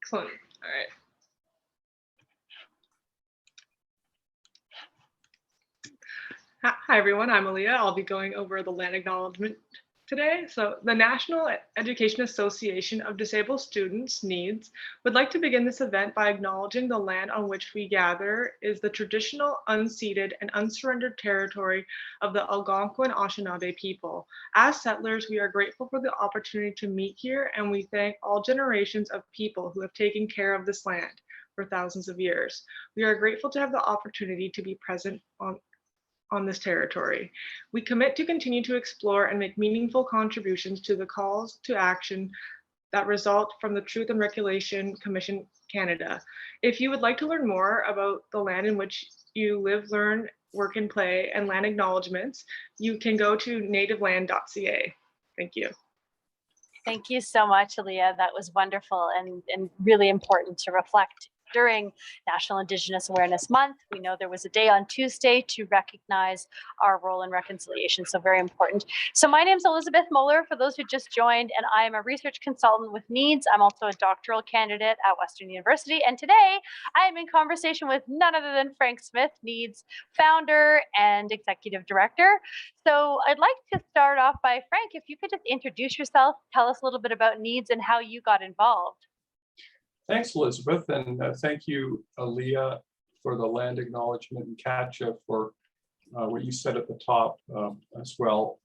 Excellent. All right. Hi, everyone. I'm Aaliyah. I'll be going over the land acknowledgement today. So the National Education Association of Disabled Students, NEADS, would like to begin this event by acknowledging the land on which we gather is the traditional, unceded, and unsurrendered territory of the Algonquin Anishinaabe people. As settlers, we are grateful for the opportunity to meet here, and we thank all generations of people who have taken care of this land for thousands of years. We are grateful to have the opportunity to be present on this territory. We commit to continue to explore and make meaningful contributions to the calls to action that result from the Truth and Regulation Commission Canada. If you would like to learn more about the land in which you live, learn, work, and play, and land acknowledgements, you can go to nativeland.ca. Thank you. Thank you so much, Aaliyah. That was wonderful and really important to reflect during National Indigenous Awareness Month. We know there was a day on Tuesday to recognize our role in reconciliation, so very important. So my name is Elizabeth Mohler, for those who just joined, and I am a research consultant with NEADS. I'm also a doctoral candidate at Western University, and today I am in conversation with none other than Frank Smith, NEADS founder and executive director. So I'd like to start off by, Frank, if you could just introduce yourself, tell us a little bit about NEADS and how you got involved. Thanks, Elizabeth, and thank you, Aaliyah, for the land acknowledgement, and Katja for what you said at the top as well,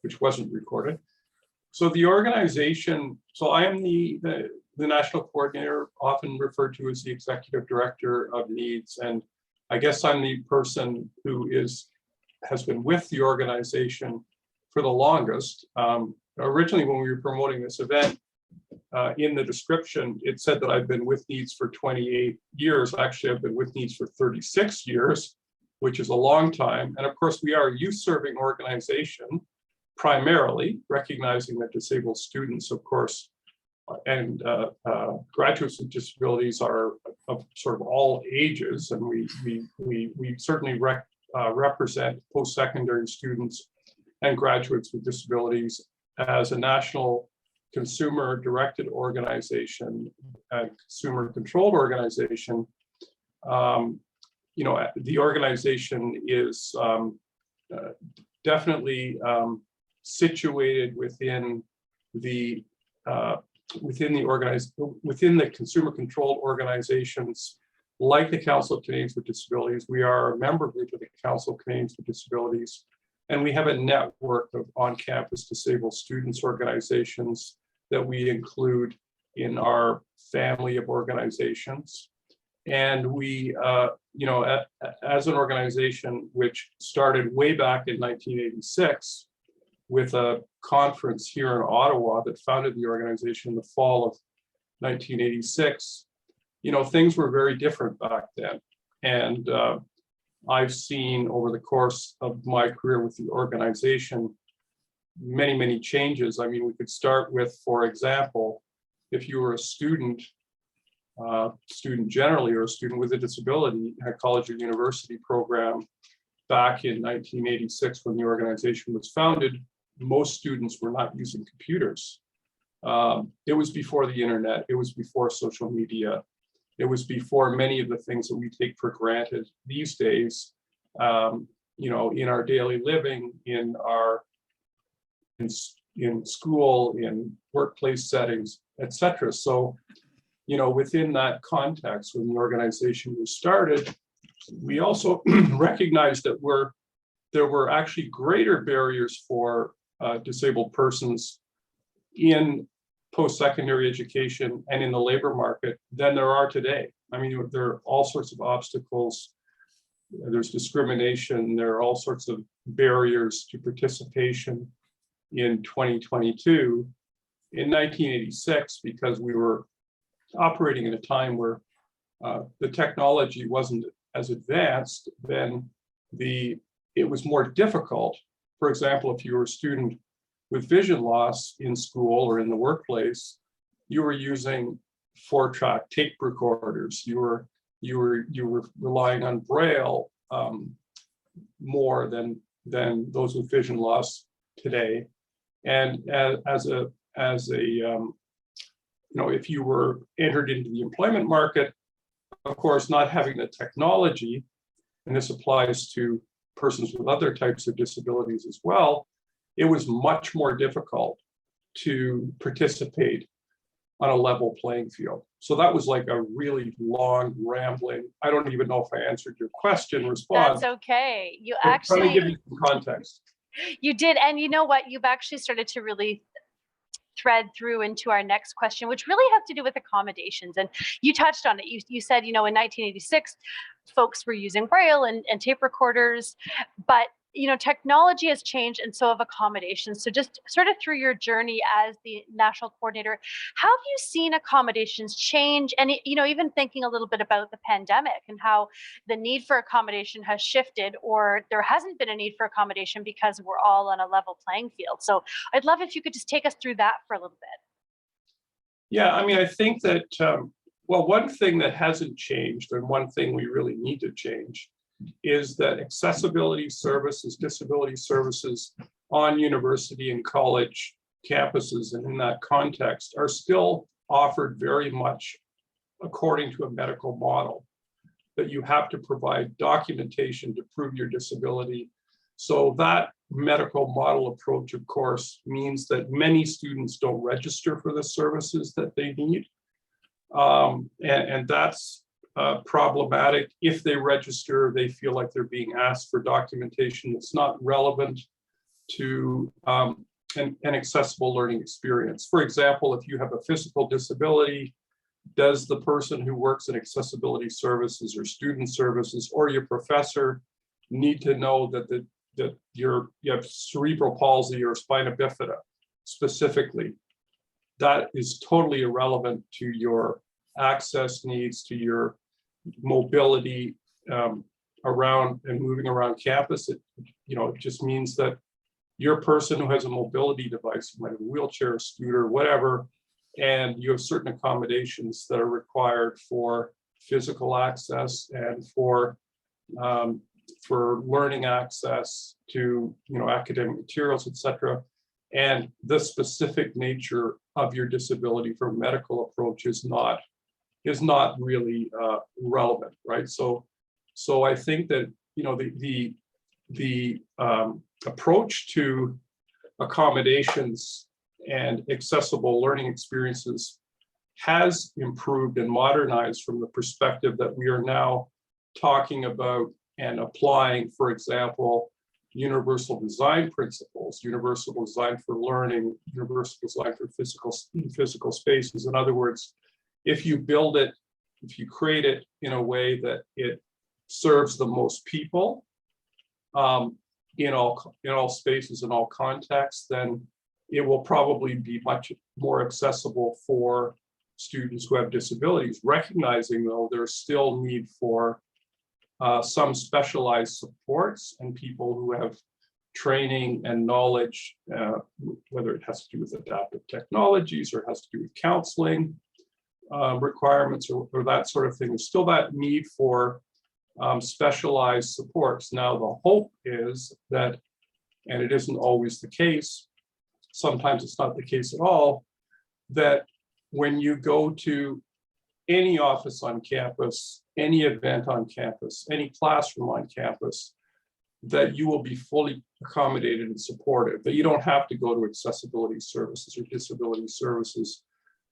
which wasn't recorded. So the organization, so I am the national coordinator, often referred to as the executive director of NEADS, and I guess I'm the person who has been with the organization for the longest. Originally, when we were promoting this event, in the description, it said that I've been with NEADS for 28 years. Actually, I've been with NEADS for 36 years, which is a long time. And of course, we are a youth-serving organization, primarily, recognizing that disabled students, of course, and graduates with disabilities are of sort of all ages. And we certainly represent post-secondary students and graduates with disabilities as a national consumer-directed organization, consumer-controlled organization. You know, the organization is definitely situated within the consumer-controlled organizations like the Council of Canadians with Disabilities. We are a member group of the Council of Canadians with Disabilities. And we have a network of on-campus disabled students organizations that we include in our family of organizations. And we, you know, as an organization which started way back in 1986 with a conference here in Ottawa that founded the organization in the fall of 1986, you know, things were very different back then. And I've seen over the course of my career with the organization, many changes. I mean, we could start with, for example, if you were a student generally, or a student with a disability in a college or university program back in 1986 when the organization was founded, most students were not using computers. It was before the internet, it was before social media. It was before many of the things that we take for granted these days, you know, in our daily living, in school, in workplace settings, etc. So, you know, within that context, when the organization was started, we also recognized that there were actually greater barriers for disabled persons in post-secondary education and in the labor market than there are today. I mean, there are all sorts of obstacles. There's discrimination. There are all sorts of barriers to participation in 2022. In 1986, because we were operating at a time where the technology wasn't as advanced, then it was more difficult. For example, if you were a student with vision loss in school or in the workplace, you were using 4-track tape recorders. You were relying on Braille more than those with vision loss today. And as a if you were entered into the employment market, of course, not having the technology, and this applies to persons with other types of disabilities as well, it was much more difficult to participate on a level playing field. So that was like a really long, rambling, I don't even know if I answered your question response. That's okay. You Trying to actually, give you some context. you did. And you know what? You've actually started to really thread through into our next question, which really has to do with accommodations. And you touched on it. You said, in 1986, folks were using Braille and tape recorders, but technology has changed, and so have accommodations. So just sort of through your journey as the national coordinator, how have you seen accommodations change? And even thinking a little bit about the pandemic and how the need for accommodation has shifted, or there hasn't been a need for accommodation because we're all on a level playing field. So I'd love if you could just take us through that for a little bit. Yeah, I mean, I think that, one thing that hasn't changed, and one thing we really need to change, is that accessibility services, disability services on university and college campuses and in that context are still offered very much according to a medical model, that you have to provide documentation to prove your disability. So that medical model approach, of course, means that many students don't register for the services that they need. And that's problematic. If they register, they feel like they're being asked for documentation that's not relevant to an accessible learning experience. For example, if you have a physical disability, does the person who works in accessibility services or student services or your professor need to know that you have cerebral palsy or spina bifida specifically? That is totally irrelevant to your access needs, to your mobility around and moving around campus. It just means that you're a person who has a mobility device, you might have a wheelchair, a scooter, whatever, and you have certain accommodations that are required for physical access and for learning access to academic materials, etc. And the specific nature of your disability for a medical approach is not really relevant, right? So I think that the approach to accommodations and accessible learning experiences has improved and modernized from the perspective that we are now talking about and applying, for example, universal design principles, universal design for learning, universal design for physical spaces. In other words, if you build it, if you create it in a way that it serves the most people in all spaces, in all contexts, then it will probably be much more accessible for students who have disabilities, recognizing though there's still need for some specialized supports and people who have training and knowledge, whether it has to do with adaptive technologies or has to do with counseling requirements or that sort of thing. There's still that need for specialized supports. Now, the hope is that, and it isn't always the case, sometimes it's not the case at all, that when you go to any office on campus, any event on campus, any classroom on campus, that you will be fully accommodated and supported, that you don't have to go to accessibility services or disability services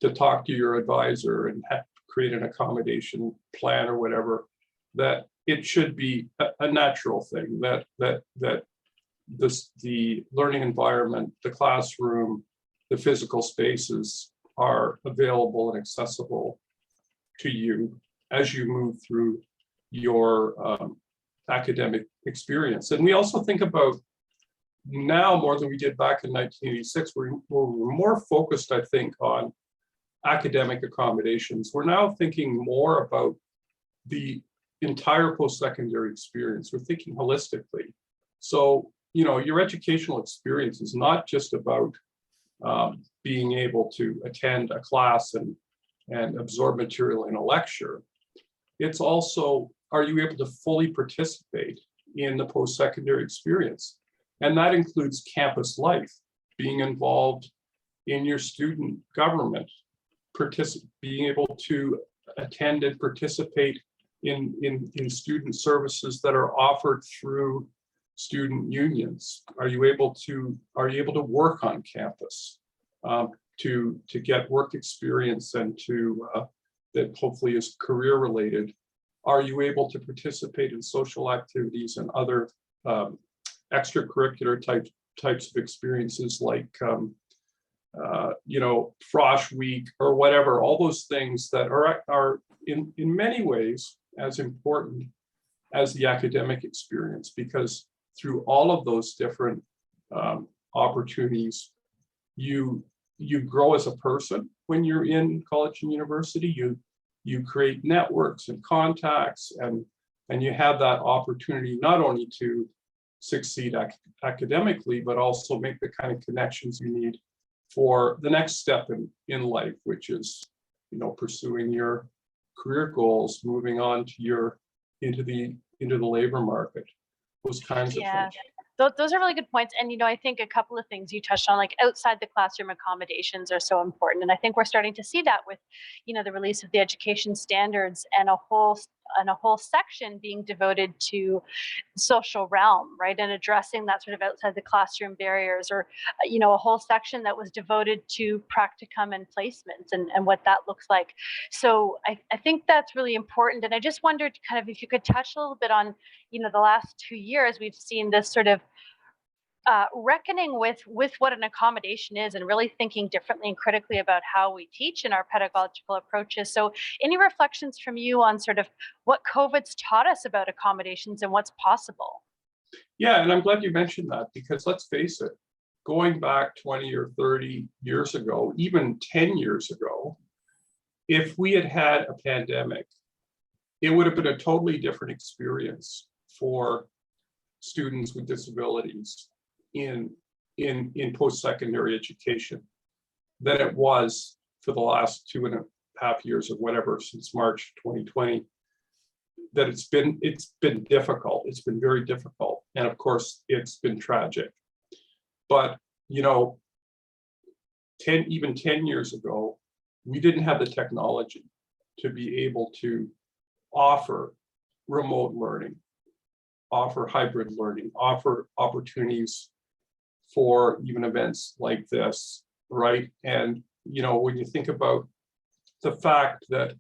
to talk to your advisor and create an accommodation plan or whatever, that it should be a natural thing, that the learning environment, the classroom, the physical spaces are available and accessible to you as you move through your academic experience. And we also think about now more than we did back in 1986, we're more focused, I think, on academic accommodations. We're now thinking more about the entire post-secondary experience. We're thinking holistically. So, your educational experience is not just about being able to attend a class and absorb material in a lecture. It's also, are you able to fully participate in the post-secondary experience? And that includes campus life, being involved in your student government, being able to attend and participate in student services that are offered through student unions? Are you able to work on campus to get work experience and to that hopefully is career related? Are you able to participate in social activities and other extracurricular types of experiences like Frosh Week or whatever? All those things that are in many ways as important as the academic experience, because through all of those different opportunities, you grow as a person. When you're in college and university, you create networks and contacts, and you have that opportunity not only to succeed academically, but also make the kind of connections you need for the next step in life, which is, pursuing your career goals, moving on to into the labor market, those kinds of things. Those are really good points. And, I think a couple of things you touched on, like outside the classroom accommodations are so important. And I think we're starting to see that with, the release of the education standards and a whole section being devoted to social realm, right? And addressing that sort of outside the classroom barriers, or, a whole section that was devoted to practicum and placements and what that looks like. So I think that's really important. And I just wondered kind of if you could touch a little bit on, the last 2 years, we've seen this sort of reckoning with what an accommodation is and really thinking differently and critically about how we teach in our pedagogical approaches. So any reflections from you on sort of what COVID's taught us about accommodations and what's possible? Yeah, and I'm glad you mentioned that, because let's face it, going back 20 or 30 years ago, even 10 years ago, if we had had a pandemic, it would have been a totally different experience for students with disabilities in post-secondary education than it was for the last 2.5 years or whatever, since March 2020. That it's been difficult. It's been very difficult, and of course, it's been tragic. But even 10 years ago, we didn't have the technology to be able to offer remote learning, offer hybrid learning, offer opportunities for even events like this, right? And when you think about the fact that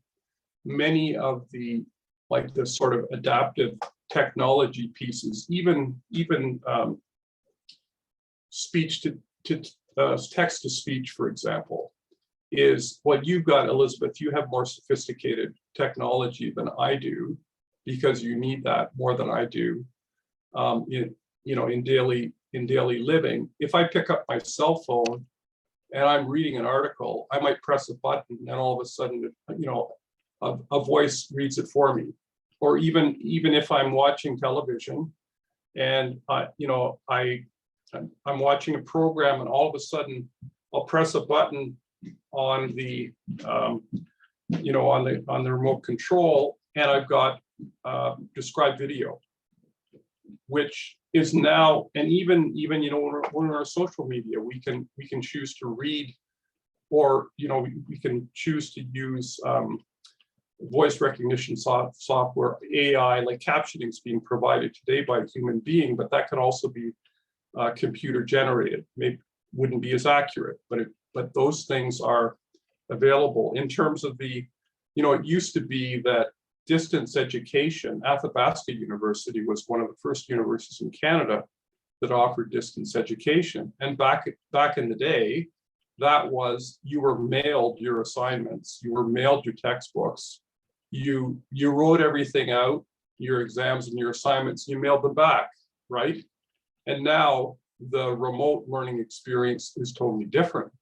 many of the sort of adaptive technology pieces, even speech to text to speech, for example, is what you've got, Elizabeth. You have more sophisticated technology than I do, because you need that more than I do in daily living. If I pick up my cell phone and I'm reading an article, I might press a button and all of a sudden, a voice reads it for me. Or even if I'm watching television and I'm watching a program and all of a sudden I'll press a button on the on the remote control, and I've got described video, which is now, and even when we're on social media, we can choose to read, or we can choose to use voice recognition software, AI, like captioning is being provided today by a human being, but that could also be computer generated. Maybe wouldn't be as accurate, but those things are available. In terms of the, it used to be that distance education, Athabasca University was one of the first universities in Canada that offered distance education. And back in the day, that was, you were mailed your assignments, you were mailed your textbooks, you wrote everything out, your exams and your assignments, you mailed them back, right? And now the remote learning experience is totally different.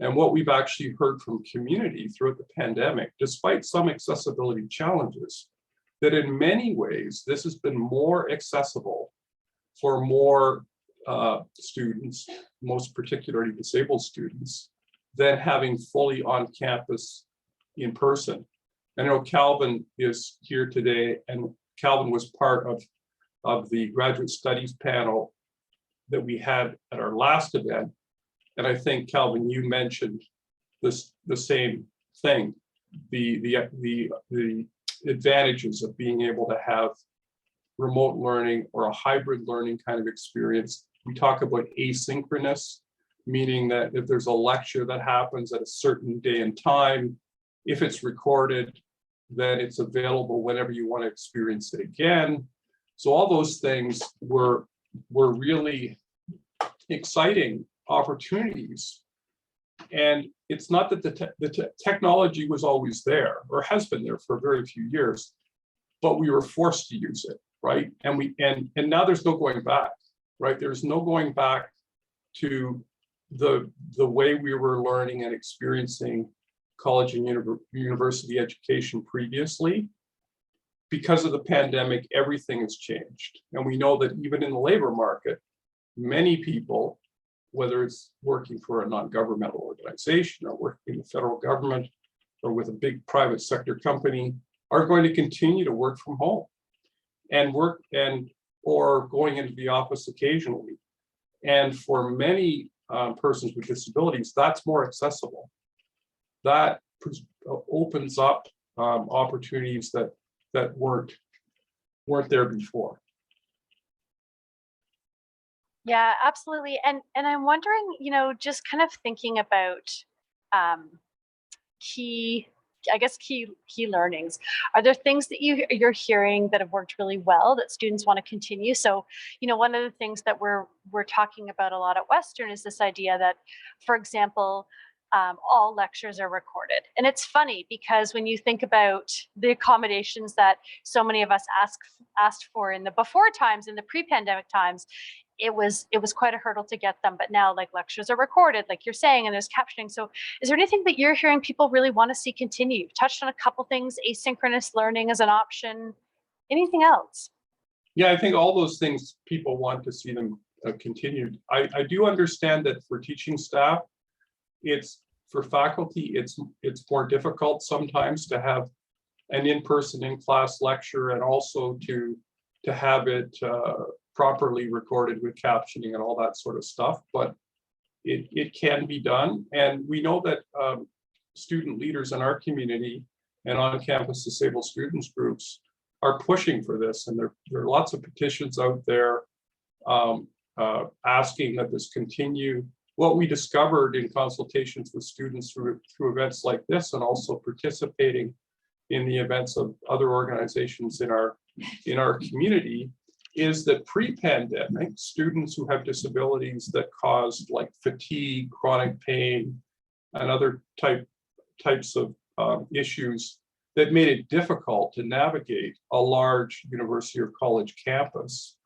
And what we've actually heard from community throughout the pandemic, despite some accessibility challenges, that in many ways, this has been more accessible for more students, most particularly disabled students, than having fully on campus in person. I know Calvin is here today, and Calvin was part of the graduate studies panel that we had at our last event. And I think, Calvin, you mentioned the same thing, the advantages of being able to have remote learning or a hybrid learning kind of experience. We talk about asynchronous, meaning that if there's a lecture that happens at a certain day and time, if it's recorded, then it's available whenever you want to experience it again. So all those things were really exciting opportunities. And it's not that the technology was always there or has been there for a very few years, but we were forced to use it, right? And now there's no going back, right? There's no going back to the way we were learning and experiencing college and university education previously. Because of the pandemic, everything has changed. And we know that even in the labor market, many people, whether it's working for a non-governmental organization or working in the federal government or with a big private sector company, are going to continue to work from home and or going into the office occasionally. And for many persons with disabilities, that's more accessible. That opens up opportunities that weren't there before. Yeah, absolutely. And I'm wondering, just kind of thinking about key learnings. Are there things that you're hearing that have worked really well that students want to continue? So, one of the things that we're talking about a lot at Western is this idea that, for example, all lectures are recorded. And it's funny because when you think about the accommodations that so many of us asked for in the before times, in the pre-pandemic times, it was quite a hurdle to get them. But now, like, lectures are recorded, like you're saying, and there's captioning. So is there anything that you're hearing people really want to see continue? You've touched on a couple things, asynchronous learning as an option. Anything else? Yeah, I think all those things people want to see them continued. I do understand that for teaching staff, for faculty, it's more difficult sometimes to have an in-person in-class lecture and also to have it properly recorded with captioning and all that sort of stuff, but it can be done. And we know that student leaders in our community and on-campus disabled students groups are pushing for this, and there are lots of petitions out there asking that this continue. What we discovered in consultations with students through events like this, and also participating in the events of other organizations in our community, is that pre-pandemic, students who have disabilities that cause like fatigue, chronic pain, and other types of issues that made it difficult to navigate a large university or college campus,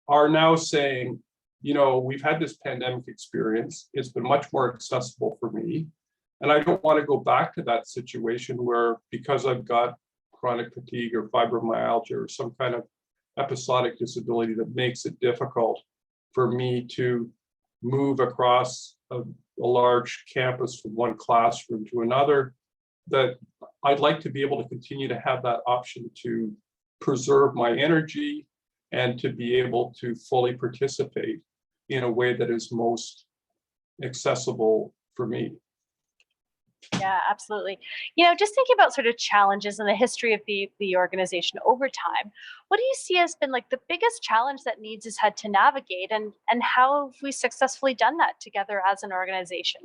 are now saying, we've had this pandemic experience. It's been much more accessible for me. And I don't want to go back to that situation where, because I've got chronic fatigue or fibromyalgia or some kind of episodic disability that makes it difficult for me to move across a large campus from one classroom to another, that I'd like to be able to continue to have that option to preserve my energy and to be able to fully participate in a way that is most accessible for me. Yeah, absolutely. Just thinking about sort of challenges and the history of the organization over time, what do you see as been like the biggest challenge that NEADS has had to navigate, and how have we successfully done that together as an organization?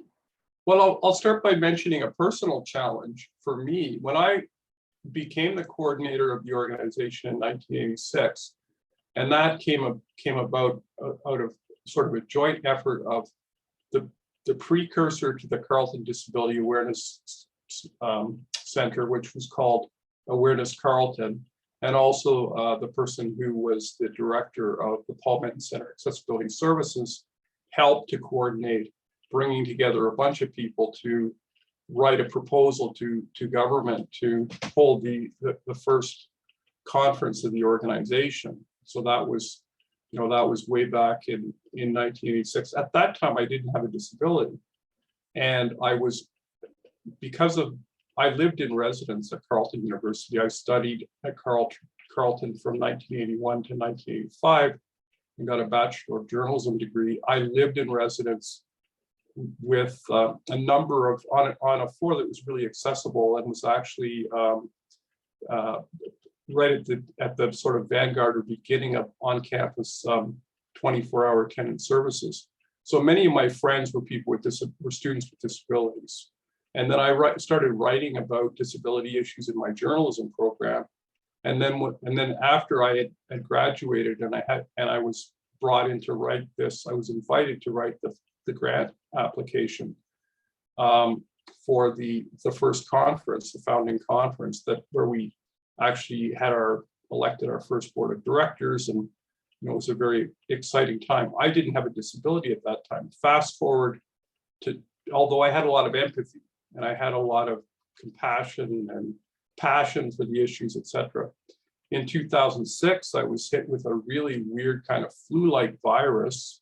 Well, I'll start by mentioning a personal challenge for me. When I became the coordinator of the organization in 1986, and that came about out of sort of a joint effort of the precursor to the Carleton Disability Awareness Center, which was called Awareness Carleton, and also the person who was the director of the Paul Menton Center Accessibility Services, helped to coordinate bringing together a bunch of people to write a proposal to government to hold the first conference of the organization. So that was way back in 1986. At that time, I didn't have a disability. And I lived in residence at Carleton University. I studied at Carleton from 1981 to 1985 and got a Bachelor of Journalism degree. I lived in residence with a number of, on a floor that was really accessible and was actually right at the sort of vanguard or beginning of on-campus 24-hour attendance services. So many of my friends were people with were students with disabilities. And then I started writing about disability issues in my journalism program. And then after I had graduated and I was brought in to write this, I was invited to write the grant application for the first conference, the founding conference, where we actually had elected our first board of directors, and it was a very exciting time. I didn't have a disability at that time. Fast forward to, although I had a lot of empathy and I had a lot of compassion and passion for the issues, etc. In 2006, I was hit with a really weird kind of flu-like virus,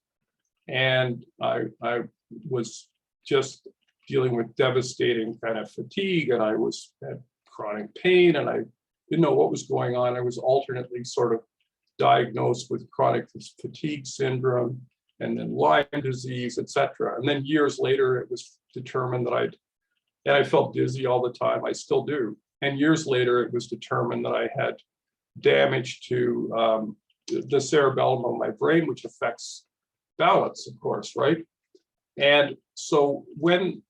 and I was just dealing with devastating kind of fatigue, and I had chronic pain, and I didn't know what was going on. I was alternately sort of diagnosed with chronic fatigue syndrome and then Lyme disease, etc. And then years later, it was determined that I felt dizzy all the time. I still do. And years later, it was determined that I had damage to the cerebellum of my brain, which affects balance, of course, right? And so when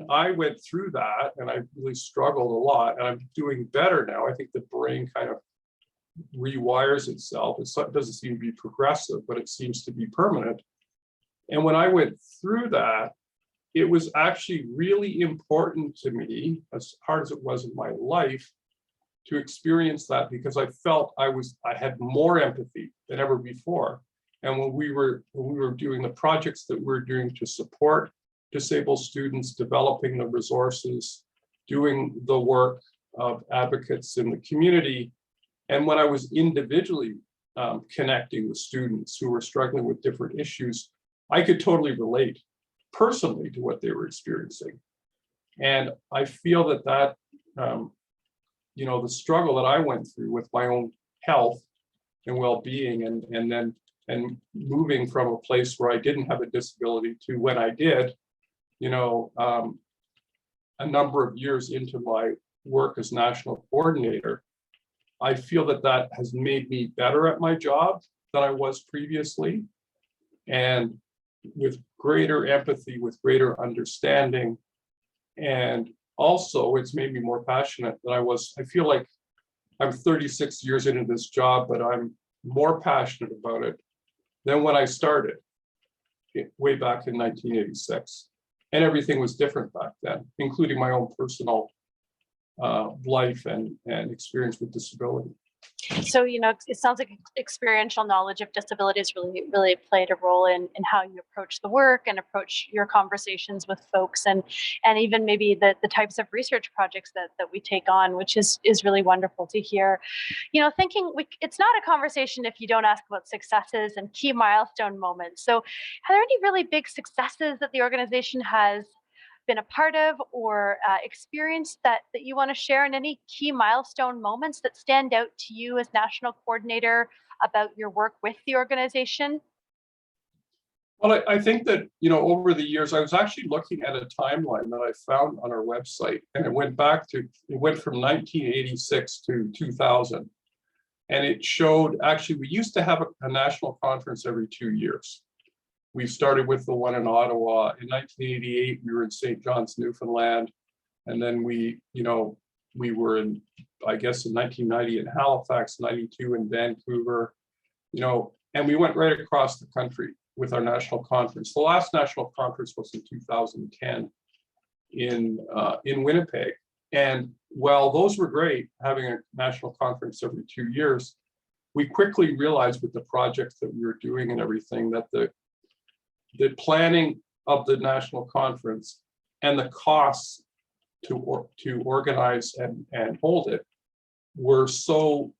I went through that, and I really struggled a lot, and I'm doing better now, I think the brain kind of rewires itself. It doesn't seem to be progressive, but it seems to be permanent. And when I went through that, it was actually really important to me, as hard as it was in my life, to experience that, because I felt I had more empathy than ever before. And when we were doing the projects that we're doing to support disabled students, developing the resources, doing the work of advocates in the community, and when I was individually connecting with students who were struggling with different issues, I could totally relate personally to what they were experiencing. And I feel that the struggle that I went through with my own health and well-being, and moving from a place where I didn't have a disability to when I did, a number of years into my work as national coordinator, I feel that has made me better at my job than I was previously, and with greater empathy, with greater understanding. And also it's made me more passionate than I was. I feel like I'm 36 years into this job, but I'm more passionate about it than when I started way back in 1986. And everything was different back then, including my own personal life and experience with disability. So, it sounds like experiential knowledge of disabilities really played a role in how you approach the work and approach your conversations with folks, and even maybe the types of research projects that we take on, which is really wonderful to hear. It's not a conversation if you don't ask about successes and key milestone moments. So are there any really big successes that the organization has been a part of or experienced that you want to share, and any key milestone moments that stand out to you as national coordinator about your work with the organization? Well, I think that, over the years, I was actually looking at a timeline that I found on our website, and it went from 1986 to 2000. And it showed, actually, we used to have a national conference every 2 years. We started with the one in Ottawa. In 1988, we were in St. John's, Newfoundland. And then we were in, I guess, in 1990 in Halifax, 92 in Vancouver, and we went right across the country with our national conference. The last national conference was in 2010 in Winnipeg. And while those were great, having a national conference every 2 years, we quickly realized with the projects that we were doing and everything that the planning of the national conference and the costs to organize and hold it were so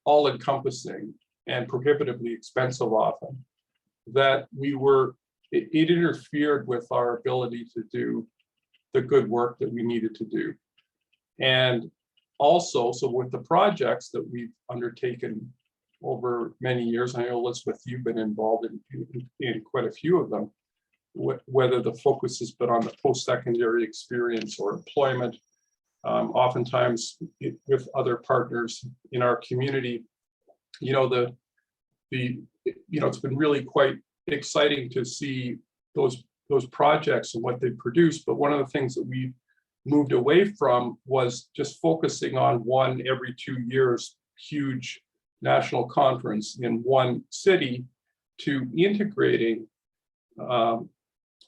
all-encompassing and prohibitively expensive often that it interfered with our ability to do the good work that we needed to do. And also, so with the projects that we've undertaken over many years, I know, Elizabeth, you've been involved in quite a few of them. whether the focus has been on the post-secondary experience or employment. Oftentimes with other partners in our community, it's been really quite exciting to see those projects and what they produce. But one of the things that we moved away from was just focusing on one every 2 years huge national conference in one city, to integrating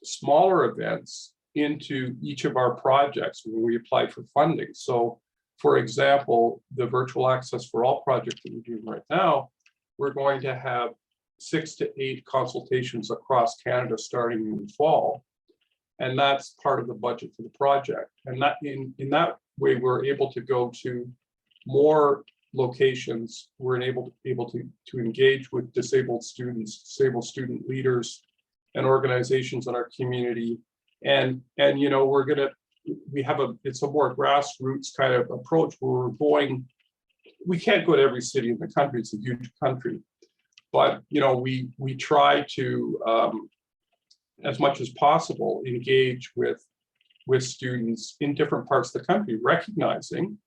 smaller events into each of our projects when we apply for funding. So, for example, the Virtual Access for All project that we're doing right now, we're going to have 6 to 8 consultations across Canada starting in the fall. And that's part of the budget for the project. And that in that way, we're able to go to more locations. We're able to engage with disabled students, disabled student leaders, and organizations in our community. And it's a more grassroots kind of approach where we can't go to every city in the country. It's a huge country, but we try to, as much as possible, engage with students in different parts of the country, recognizing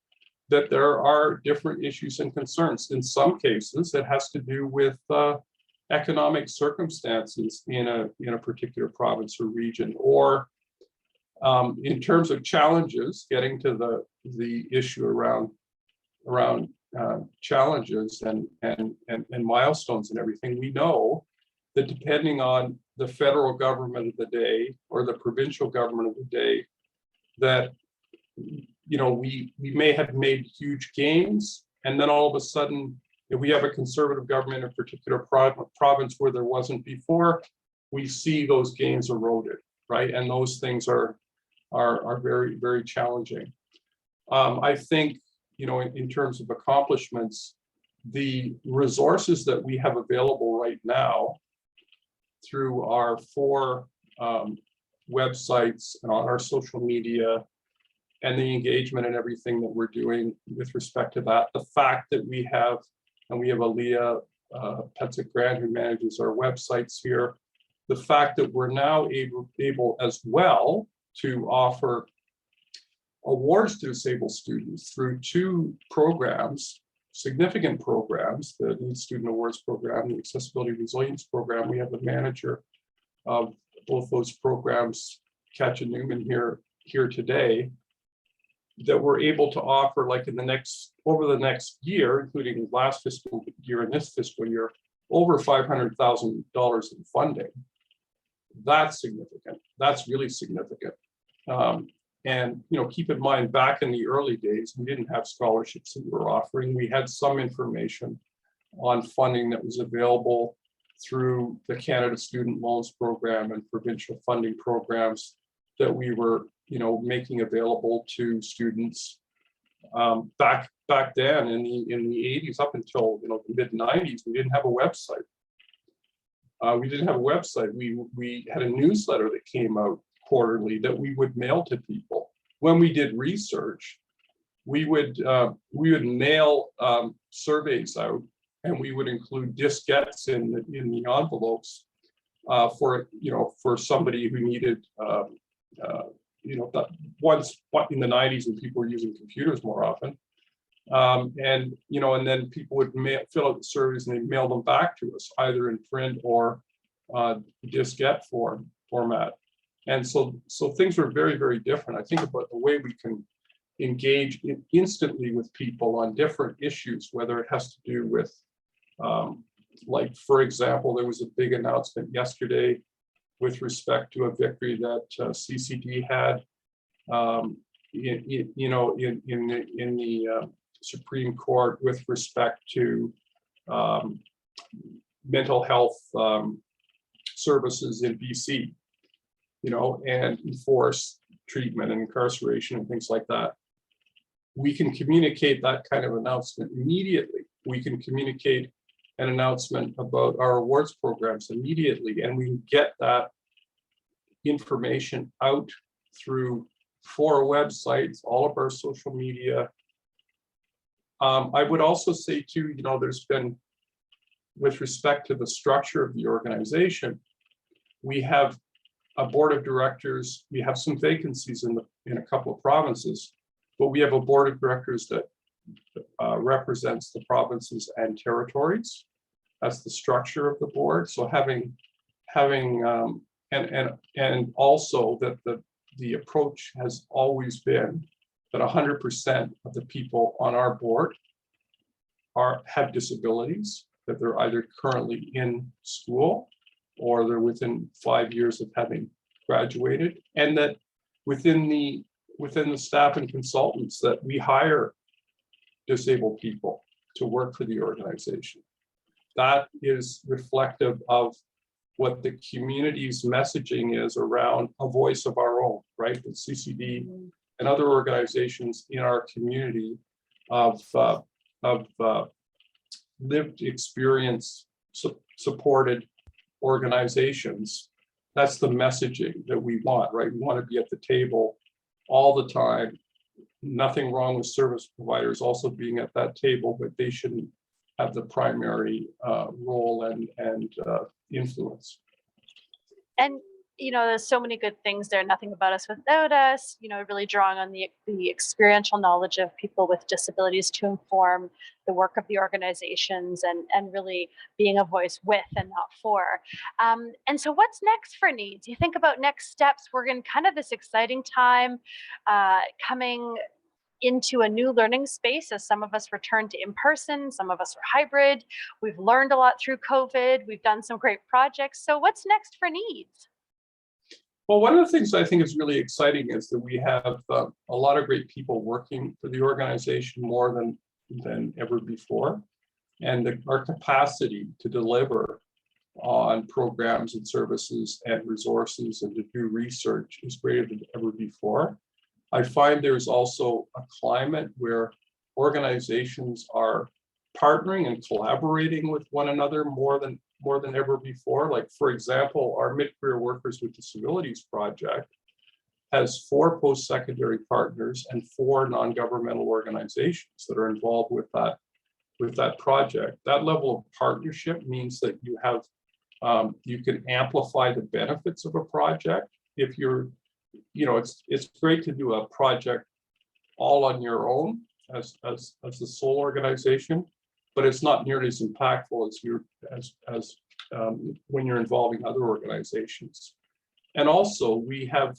that there are different issues and concerns. In some cases, it has to do with economic circumstances in a particular province or region, or in terms of challenges, getting to the issue around challenges and milestones and everything. We know that depending on the federal government of the day or the provincial government of the day, that we may have made huge gains, and then all of a sudden, if we have a conservative government in a particular province where there wasn't before, we see those gains eroded, right? And those things are very, very challenging. I think, in terms of accomplishments, the resources that we have available right now through our 4 websites and on our social media, and the engagement and everything that we're doing with respect to that, the fact that we have Aaliyah Petzik-Grant, who manages our websites here, the fact that we're now able as well to offer awards to disabled students through 2 programs, significant programs, the NEADS Student Awards Program, the Accessibility Resilience Program. We have the manager of both those programs, Katja Newman, here today, that we're able to offer, like over the next year, including last fiscal year and this fiscal year, over $500,000 in funding. That's significant. That's really significant. And keep in mind, back in the early days, we didn't have scholarships that we were offering. We had some information on funding that was available through the Canada Student Loans Program and provincial funding programs that we were making available to students back then in the 80s up until the mid 90s. We didn't have a website. We had a newsletter that came out quarterly that we would mail to people. When we did research, we would mail surveys out, and we would include diskettes in the envelopes for somebody who needed that once in the 90s when people were using computers more often. And then people would fill out the surveys and they mail them back to us, either in print or diskette format. And so things were very, very different. I think about the way we can engage instantly with people on different issues, whether it has to do with, like, for example, there was a big announcement yesterday with respect to a victory that CCD had in the Supreme Court with respect to mental health services in BC, and enforce treatment and incarceration and things like that. We can communicate that kind of announcement immediately. We can communicate an announcement about our awards programs immediately, and we can get that information out through 4 websites, all of our social media. I would also say too, there's been, with respect to the structure of the organization, we have a board of directors. We have some vacancies in a couple of provinces, but we have a board of directors that represents the provinces and territories. That's the structure of the board. So having and also that the approach has always been that 100% of the people on our board have disabilities, that they're either currently in school or they're within 5 years of having graduated, and that within the staff and consultants that we hire disabled people to work for the organization. That is reflective of what the community's messaging is around a voice of our own, right? The CCD and other organizations in our community of lived experience supported organizations. That's the messaging that we want, right? We want to be at the table all the time. Nothing wrong with service providers also being at that table, but they shouldn't have the primary role and influence. And there's so many good things there. Nothing about us without us. Really drawing on the experiential knowledge of people with disabilities to inform the work of the organizations, and really being a voice with and not for. And so, what's next for NEADS? You think about next steps. We're in kind of this exciting time coming into a new learning space as some of us return to in-person, some of us are hybrid. We've learned a lot through COVID. We've done some great projects. So what's next for NEADS? Well, one of the things I think is really exciting is that we have a lot of great people working for the organization more than ever before. And our capacity to deliver on programs and services and resources and to do research is greater than ever before. I find there's also a climate where organizations are partnering and collaborating with one another more than ever before. Like, for example, our Mid-Career Workers with Disabilities project has 4 post-secondary partners and 4 non-governmental organizations that are involved with that project. That level of partnership means that you have you can amplify the benefits of a project. If you're it's great to do a project all on your own as the sole organization, but it's not nearly as impactful as when you're involving other organizations. And also, we have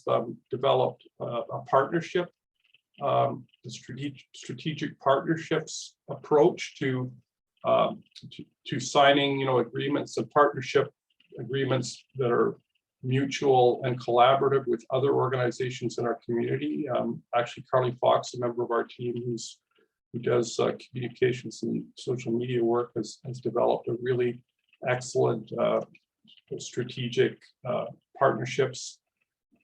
developed a partnership, strategic partnerships approach to signing, agreements and partnership agreements that are mutual and collaborative with other organizations in our community. Actually, Carly Fox, a member of our team who does communications and social media work, has developed a really excellent strategic partnerships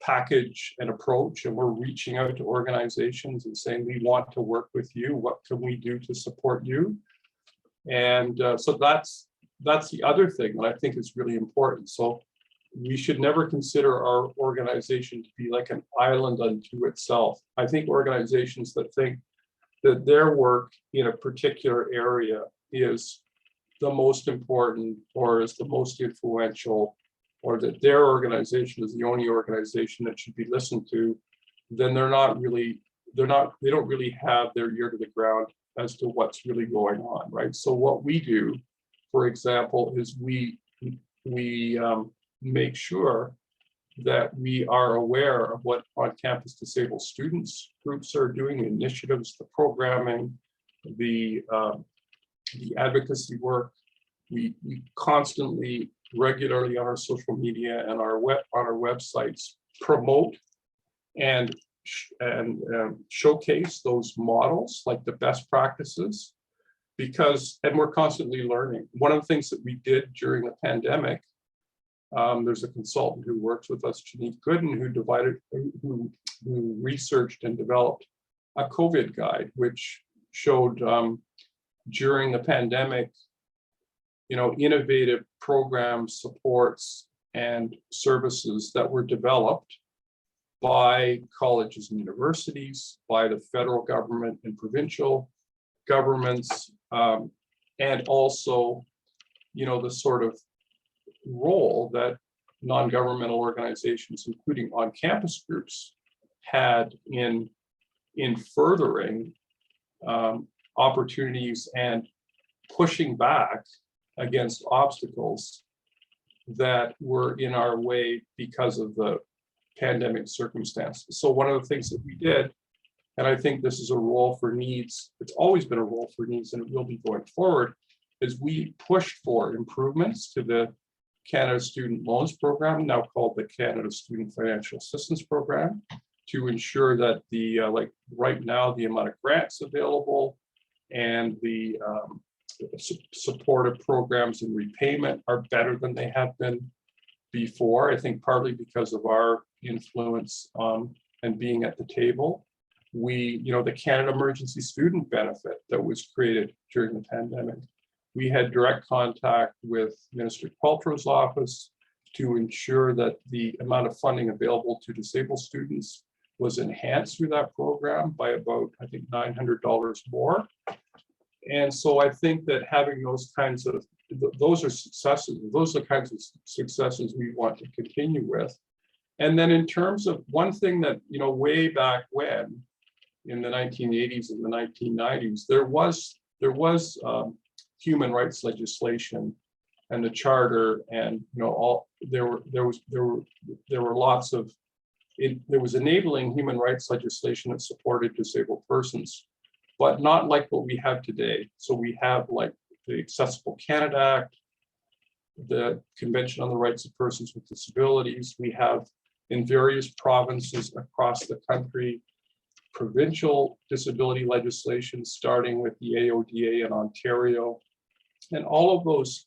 package and approach. And we're reaching out to organizations and saying, we want to work with you. What can we do to support you? And so that's the other thing that I think is really important. So we should never consider our organization to be like an island unto itself. I think organizations that think that their work in a particular area is the most important or is the most influential, or that their organization is the only organization that should be listened to, then they don't really have their ear to the ground as to what's really going on, right? So what we do, for example, is we make sure that we are aware of what on-campus disabled students groups are doing, initiatives, the programming, the advocacy work. We constantly, regularly on our social media and on our websites promote and showcase those models, like the best practices, and we're constantly learning. One of the things that we did during the pandemic, there's a consultant who works with us, Janine Gooden, who researched and developed a COVID guide, which showed during the pandemic, innovative programs, supports, and services that were developed by colleges and universities, by the federal government and provincial governments, and also, the sort of role that non-governmental organizations, including on-campus groups, had in furthering opportunities and pushing back against obstacles that were in our way because of the pandemic circumstances. So one of the things that we did, and I think this is a role for NEADS, it's always been a role for NEADS and it will be going forward, is we pushed for improvements to the Canada Student Loans Program, now called the Canada Student Financial Assistance Program, to ensure that the, like right now, the amount of grants available and the supportive programs and repayment are better than they have been before. I think partly because of our influence and being at the table. We, the Canada Emergency Student Benefit that was created during the pandemic. We had direct contact with Minister Qualtroux's office to ensure that the amount of funding available to disabled students was enhanced through that program by about, I think, $900 more. And so I think that having those kinds of, those are successes, those are the kinds of successes we want to continue with. And then in terms of one thing that, way back when, in the 1980s and the 1990s, there was human rights legislation and the charter, and there were lots of there was enabling human rights legislation that supported disabled persons, but not like what we have today. So we have like the Accessible Canada Act, the Convention on the Rights of Persons with Disabilities. We have in various provinces across the country provincial disability legislation, starting with the AODA in Ontario. And all of those,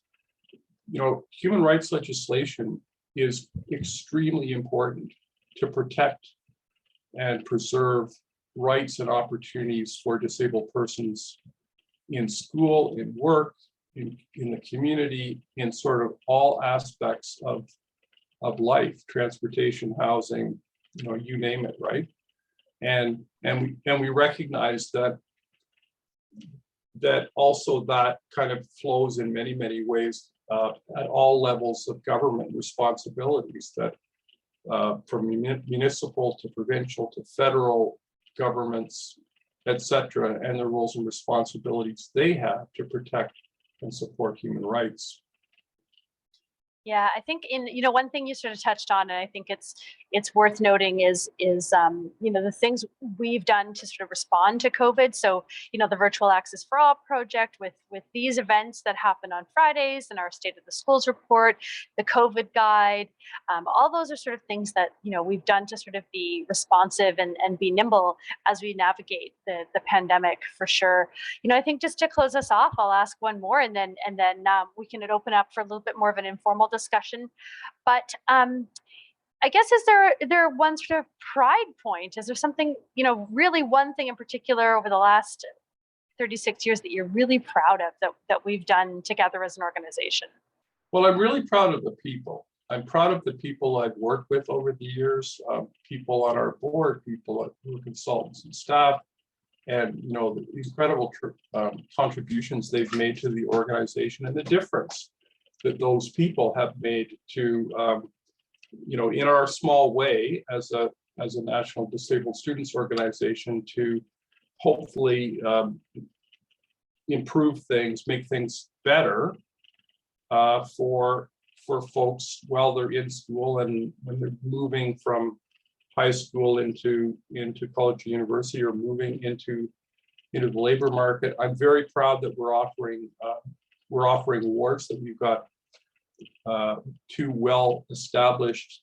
human rights legislation is extremely important to protect and preserve rights and opportunities for disabled persons in school, in work, in the community, in sort of all aspects of life, transportation, housing, you name it, right? And we recognize that also that kind of flows in many, many ways at all levels of government responsibilities, that from municipal to provincial to federal governments, et cetera, and the roles and responsibilities they have to protect and support human rights. Yeah, I think one thing you sort of touched on, and I think it's worth noting is the things we've done to sort of respond to COVID. So the Virtual Access for All project with these events that happen on Fridays, and our State of the Schools report, the COVID guide, all those are sort of things that we've done to sort of be responsive and be nimble as we navigate the pandemic, for sure. I think just to close us off, I'll ask one more, and then we can open up for a little bit more of an informal discussion. But I guess, is there one sort of pride point? Is there something, really one thing in particular over the last 36 years that you're really proud of that we've done together as an organization? Well, I'm really proud of the people. I'm proud of the people I've worked with over the years, people on our board, people who are consultants and staff, and the incredible contributions they've made to the organization, and the difference that those people have made to, in our small way as a national disabled students organization, to hopefully improve things, make things better for folks while they're in school and when they're moving from high school into college or university, or moving into the labor market. I'm very proud that we're offering awards, that we've got two well-established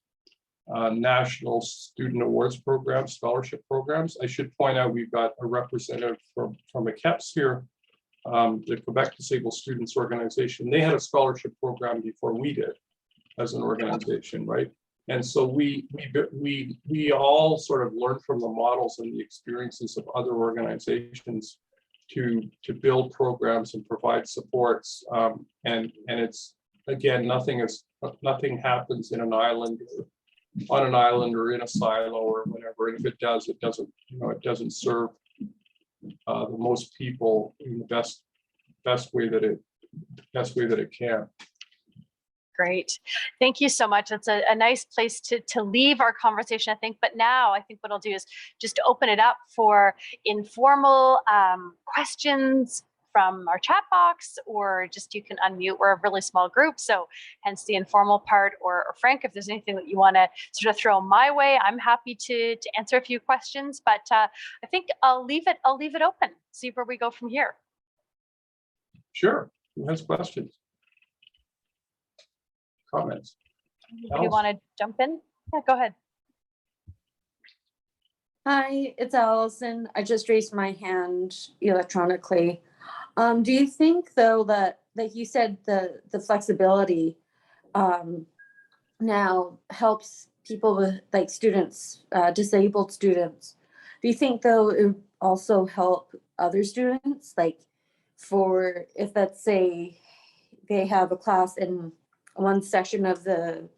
national student awards programs, scholarship programs. I should point out we've got a representative from ACEPS here, the Quebec Disabled Students Organization. They had a scholarship program before we did as an organization, right? And so we all sort of learn from the models and the experiences of other organizations to build programs and provide supports. And it's, again, nothing happens in an island, on an island, or in a silo, or whatever. And if it does, it doesn't serve the most people in the best way that it can. Great. Thank you so much. That's a nice place to leave our conversation, I think. But now I think what I'll do is just open it up for informal questions from our chat box, or just you can unmute. We're a really small group, so hence the informal part. Or Frank, if there's anything that you want to sort of throw my way, I'm happy to answer a few questions. But I think I'll leave it open. See where we go from here. Sure. Who has questions? Comments? If you want to jump in, yeah, go ahead. Hi, it's Allison. I just raised my hand electronically. Do you think, though, that, like you said, the flexibility now helps people with, like, students, disabled students? Do you think, though, it would also help other students? Like, for if, let's say, they have a class in one section of the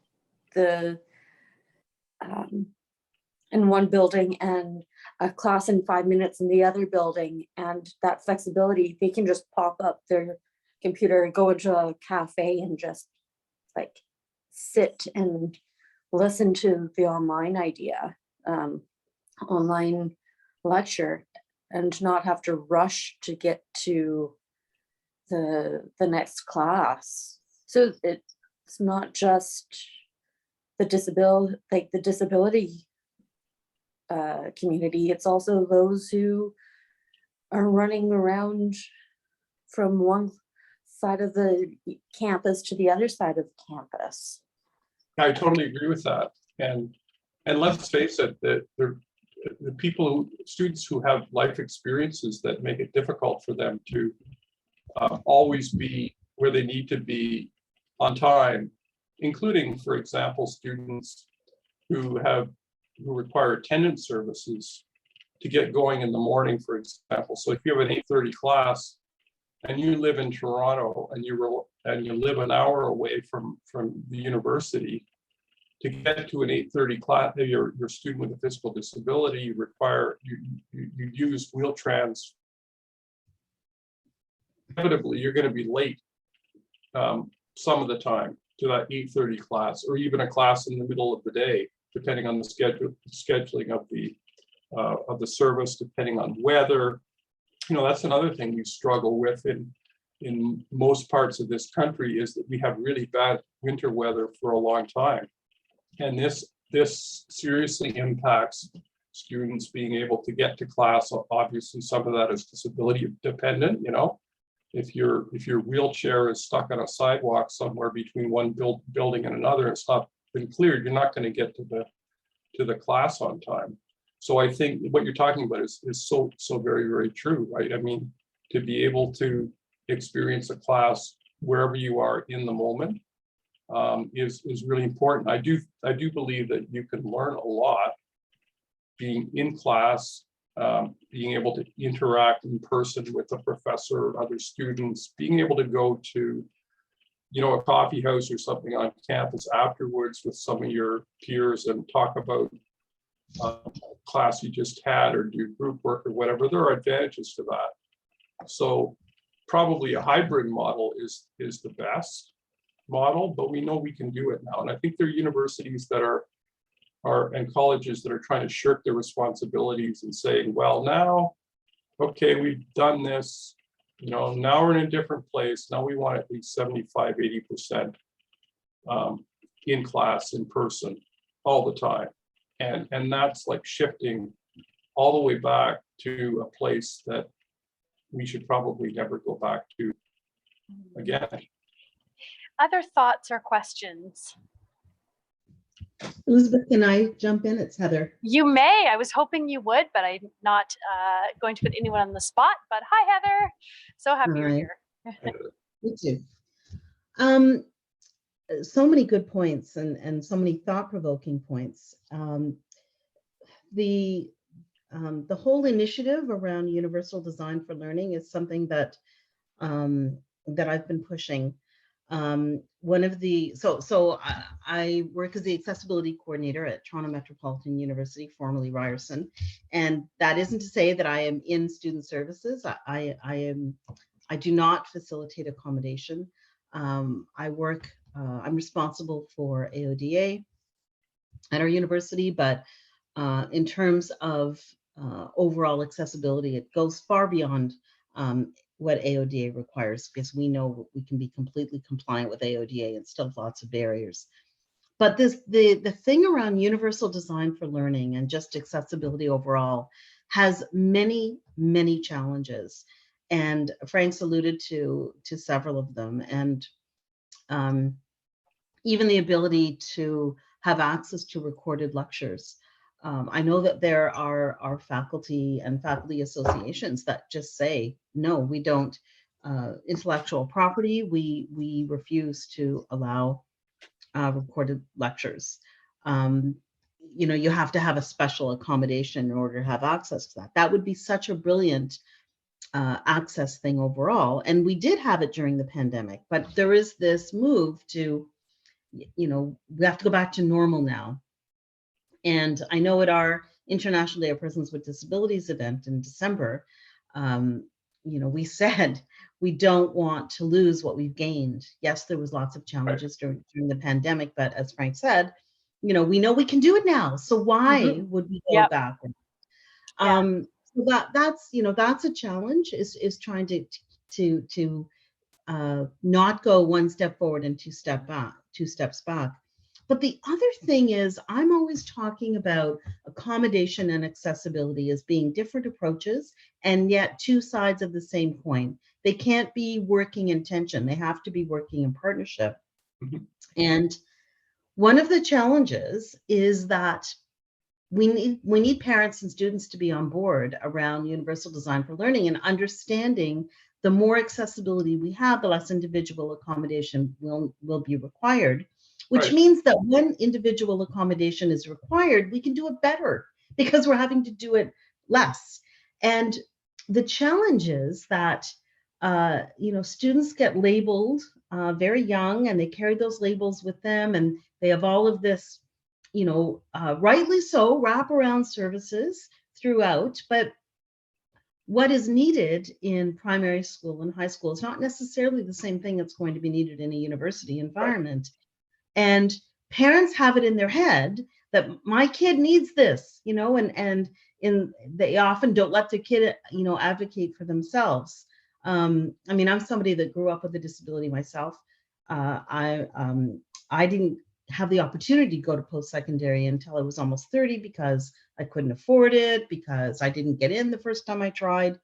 in one building and a class in 5 minutes in the other building, and that flexibility, they can just pop up their computer, go into a cafe and just like sit and listen to the online lecture and not have to rush to get to the next class. So it's not just the disability community, it's also those who are running around from one side of the campus to the other side of the campus. I totally agree with that. And let's face it, the students who have life experiences that make it difficult for them to always be where they need to be on time, including, for example, students who require attendance services to get going in the morning, for example. So if you have an 8:30 class and you live in Toronto and you live an hour away from the university, to get to an 8:30 class, you're a student with a physical disability, you use Wheel-Trans. Inevitably, you're going to be late some of the time to that 8:30 class, or even a class in the middle of the day, depending on the scheduling of the service, depending on weather. That's another thing we struggle with in most parts of this country, is that we have really bad winter weather for a long time. And this seriously impacts students being able to get to class. Obviously, some of that is disability dependent. If your wheelchair is stuck on a sidewalk somewhere between one building and another, it's not been cleared, you're not going to get to the class on time. So I think what you're talking about is so very, very true, right? I mean, to be able to experience a class wherever you are in the moment is really important. I do believe that you can learn a lot being in class, being able to interact in person with a professor or other students, being able to go to a coffee house or something on campus afterwards with some of your peers and talk about class you just had, or do group work or whatever. There are advantages to that. So probably a hybrid model is the best model, but we know we can do it now. And I think there are universities that are and colleges that are trying to shirk their responsibilities and saying, well, now, okay, we've done this, now we're in a different place. Now we want at least 75, 80% in class, in person, all the time. And that's like shifting all the way back to a place that we should probably never go back to again. Other thoughts or questions? Elizabeth, can I jump in? It's Heather. You may. I was hoping you would, but I'm not going to put anyone on the spot. But hi, Heather. So happy you're here. Me too. So many good points and so many thought-provoking points. The whole initiative around universal design for learning is something that that I've been pushing. I work as the accessibility coordinator at Toronto Metropolitan University, formerly Ryerson, and that isn't to say that I am in student services. I do not facilitate accommodation. I work I'm responsible for AODA at our university, but in terms of overall accessibility, it goes far beyond what AODA requires, because we know we can be completely compliant with AODA and still have lots of barriers. But the thing around universal design for learning and just accessibility overall has many, many challenges. And Frank's alluded to several of them. And even the ability to have access to recorded lectures. I know that there are faculty and faculty associations that just say, no, we don't. Intellectual property, we refuse to allow recorded lectures. You know, you have to have a special accommodation in order to have access to that. That would be such a brilliant access thing overall. And we did have it during the pandemic, but there is this move to, you know, we have to go back to normal now. And I know at our International Day of Persons with Disabilities event in December, you know, we said we don't want to lose what we've gained. Yes, there was lots of challenges during the pandemic, but as Frank said, you know we can do it now. So why would we go backward? So that's, you know, that's a challenge, is trying to not go one step forward and two steps back. But the other thing is, I'm always talking about accommodation and accessibility as being different approaches, and yet two sides of the same coin. They can't be working in tension. They have to be working in partnership. And one of the challenges is that we need parents and students to be on board around universal design for learning and understanding the more accessibility we have, the less individual accommodation will be required, which means that when individual accommodation is required, we can do it better because we're having to do it less. And the challenge is that, you know, students get labeled very young, and they carry those labels with them, and they have all of this, you know, rightly so, wraparound services throughout. But what is needed in primary school and high school is not necessarily the same thing that's going to be needed in a university environment. And parents have it in their head that my kid needs this, you know, and they often don't let their kid, you know, advocate for themselves. I mean, I'm somebody that grew up with a disability myself. I didn't have the opportunity to go to post-secondary until I was almost 30 because I couldn't afford it, because I didn't get in the first time I tried.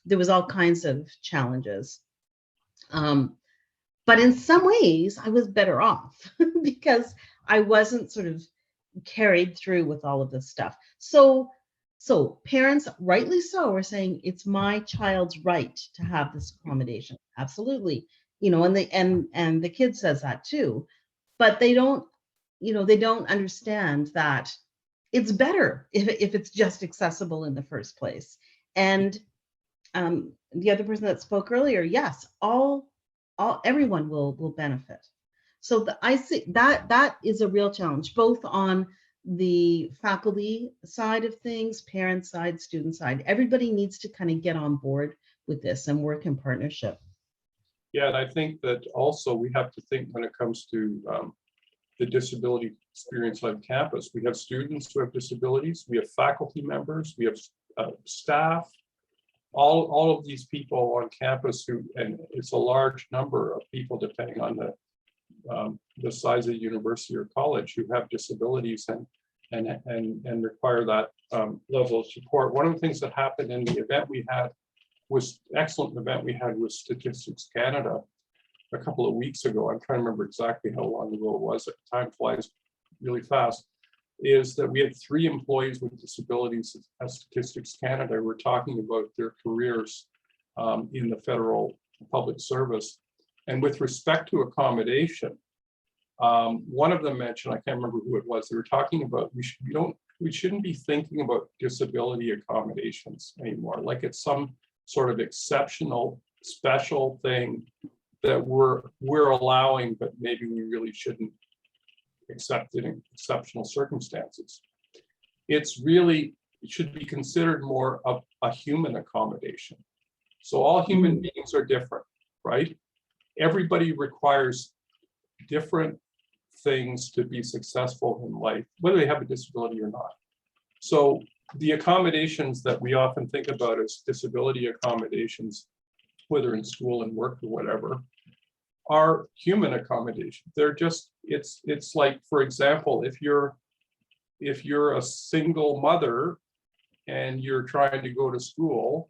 There was all kinds of challenges. But in some ways, I was better off because I wasn't sort of carried through with all of this stuff. So parents, rightly so, are saying it's my child's right to have this accommodation. Absolutely, you know, and the kid says that too, but they don't, you know, they don't understand that it's better if it's just accessible in the first place. And the other person that spoke earlier, yes, everyone will benefit. So I see that is a real challenge, both on the faculty side of things, parent side, student side. Everybody needs to kind of get on board with this and work in partnership. Yeah, and I think that also we have to think when it comes to the disability experience on campus. We have students who have disabilities, we have faculty members, we have staff, all of these people on campus who, and it's a large number of people depending on the size of the university or college, who have disabilities and require that level of support. One of the things that happened in the event we had was excellent event we had with Statistics Canada a couple of weeks ago. I'm trying to remember exactly how long ago it was. Time flies really fast. Is that we had 3 employees with disabilities at Statistics Canada. We're talking about their careers in the federal public service. And with respect to accommodation, one of them mentioned, I can't remember who it was, they were talking about we shouldn't be thinking about disability accommodations anymore. Like it's some sort of exceptional, special thing that we're allowing, but maybe we really shouldn't accept it in exceptional circumstances. It should be considered more of a human accommodation. So all human beings are different, right? Everybody requires different things to be successful in life, whether they have a disability or not. So the accommodations that we often think about as disability accommodations, whether in school and work or whatever, are human accommodations. They're just, it's like, for example, if you're a single mother and you're trying to go to school,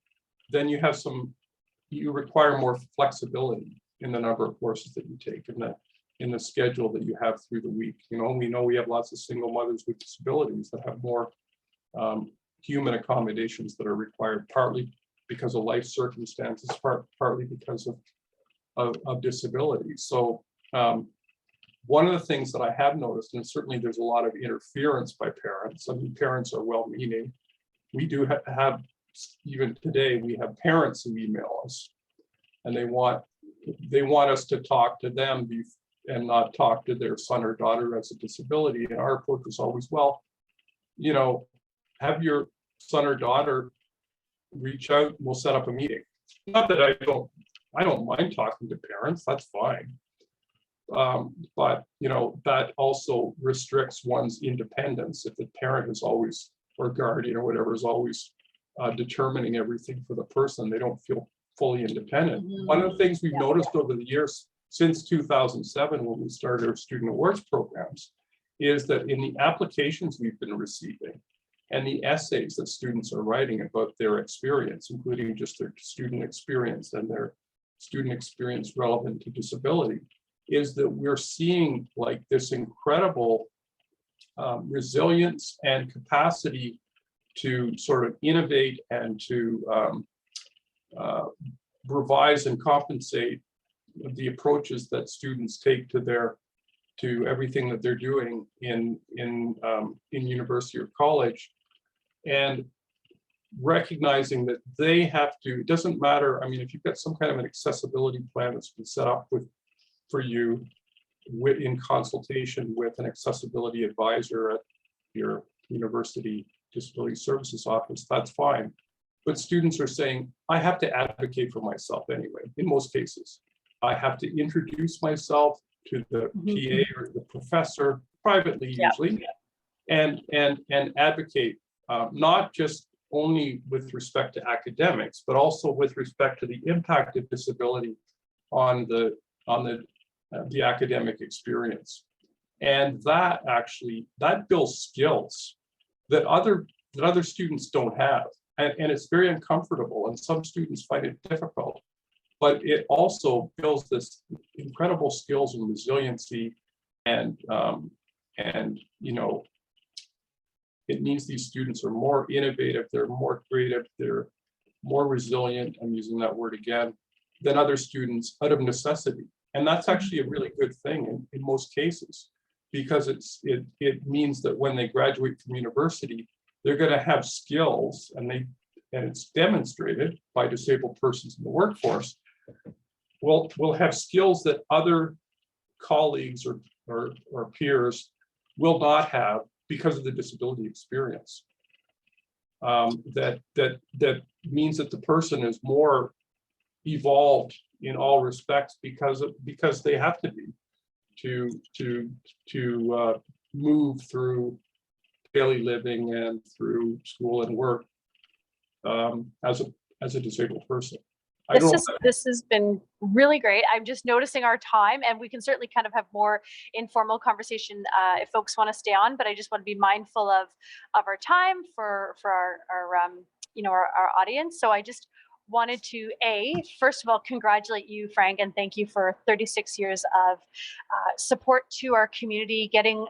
then you require more flexibility in the number of courses that you take, in the schedule that you have through the week. You know, we know we have lots of single mothers with disabilities that have more human accommodations that are required, partly because of life circumstances, partly because of disability. So one of the things that I have noticed, and certainly there's a lot of interference by parents. I mean, parents are well-meaning. We do have, even today, we have parents who email us, and they want us to talk to them and not talk to their son or daughter who has a disability. And our approach is always, well, you know, have your son or daughter reach out, we'll set up a meeting. Not that I don't mind talking to parents, that's fine. But you know, that also restricts one's independence if the parent is always, or guardian or whatever, is always determining everything for the person. They don't feel fully independent. One of the things we've noticed over the years since 2007, when we started our student awards programs, is that in the applications we've been receiving and the essays that students are writing about their experience, including just their student experience and their student experience relevant to disability, is that we're seeing like this incredible resilience and capacity to sort of innovate and to revise and compensate the approaches that students take to everything that they're doing in university or college, and recognizing that they have to, it doesn't matter, I mean, if you've got some kind of an accessibility plan that's been set up for you in consultation with an accessibility advisor at your university disability services office, that's fine. But students are saying, I have to advocate for myself anyway, in most cases. I have to introduce myself to the PA or the professor privately, usually, and advocate, not just only with respect to academics, but also with respect to the impact of disability on the academic experience. And that builds skills that other students don't have. And it's very uncomfortable, and some students find it difficult, but it also builds this incredible skills and resiliency, and you know, it means these students are more innovative, they're more creative, they're more resilient, I'm using that word again, than other students out of necessity. And that's actually a really good thing in most cases, because it means that when they graduate from university, they're going to have skills, and it's demonstrated by disabled persons in the workforce, will have skills that other colleagues or peers will not have because of the disability experience. That means that the person is more evolved in all respects because they have to be to move through daily living and through school and work as a disabled person. This has been really great. I'm just noticing our time, and we can certainly kind of have more informal conversation if folks want to stay on, but I just want to be mindful of our time for our audience. So I just wanted to first of all, congratulate you, Frank, and thank you for 36 years of support to our community, getting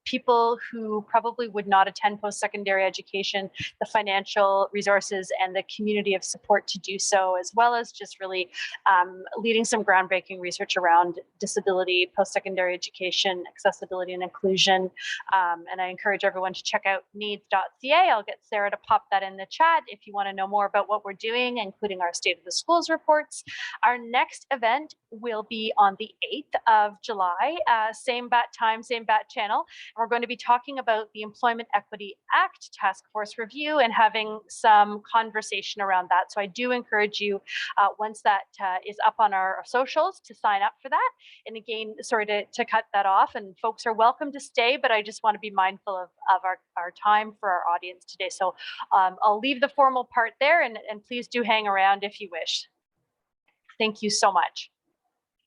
people who probably would not attend post-secondary education the financial resources and the community of support to do so, as well as just really leading some groundbreaking research around disability, post-secondary education, accessibility and inclusion. And I encourage everyone to check out neads.ca. I'll get Sarah to pop that in the chat if you want to know more about what we're doing, including our State of the Schools reports. Our next event will be on the 8th of July, same bat time, same bat channel. We're we're going to be talking about the Employment Equity Act Task Force review and having some conversation around that. So I do encourage you, once that is up on our socials, to sign up for that. And again, sorry to cut that off, and folks are welcome to stay, but I just want to be mindful of our time for our audience today. So I'll leave the formal part there, and please do hang around if you wish. Thank you so much.